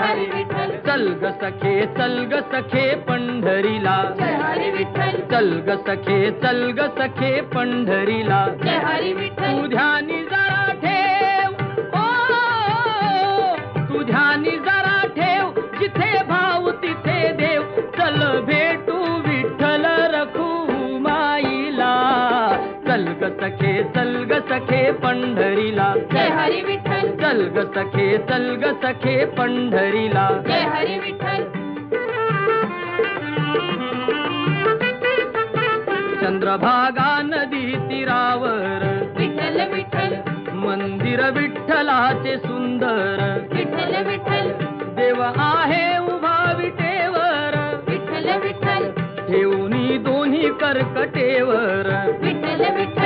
हरी विठ्ठल. चल ग सखे पंढरीला. जय हरी विठ्ठल. चल ग सखे पंढरीला. जय हरी विठ्ठल. तू ध्यानी जरा ठेव, ओ तू ध्यानी जरा ठेव, जिथे भाव तिथे देव. चल भेटू विठ्ठल रखुमाईला. चल ग सखे पंढरीला. जय हरी विठ्ठल. चल ग सखे पंढरीला. जय हरी विठ्ठल. चंद्रभागा नदी तीरावर. विठ्ठल विठ्ठल. मंदिर विठ्ठलाचे सुंदर. विठ्ठल विठ्ठल. देव आहे उभा विटेवर. विठ्ठल विठ्ठल. ठेवूनी दोन्ही कर्कटेवर. विठ्ठल ते विठ्ठल.